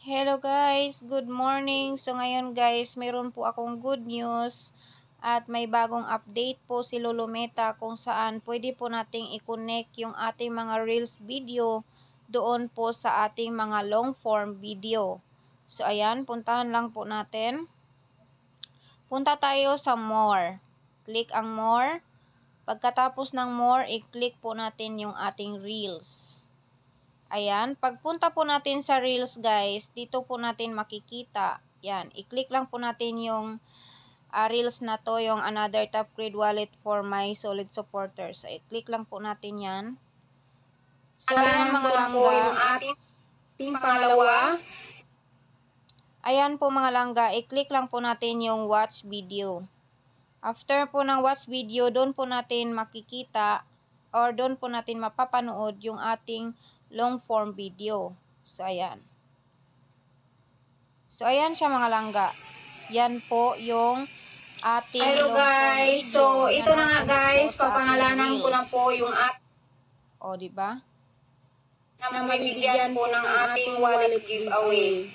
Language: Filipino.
Hello guys, good morning. So ngayon guys, mayroon po akong good news at may bagong update po si Lolo Meta kung saan pwede po nating i-connect yung ating mga Reels video doon po sa ating mga long form video. So ayan, puntahan lang po natin. Punta tayo sa more. Click ang more. Pagkatapos ng more, i-click po natin yung ating Reels. Ayan, pagpunta po natin sa Reels guys, dito po natin makikita. Yan, i-click lang po natin yung Reels na to, yung another top grade wallet for my solid supporters. So, i-click lang po natin yan. So, ayan mga langga. Yung ating pangalawa. Ayan po mga langga, i-click lang po natin yung watch video. After po ng watch video, doon po natin makikita or doon po natin mapapanood yung ating long form video. So, ayan. So, ayan siya mga langga. Yan po yung ating Hello guys. So, ito na nga guys. Papangalanan ko na po yung O, diba? na mabibigyan po ng ating wallet giveaway.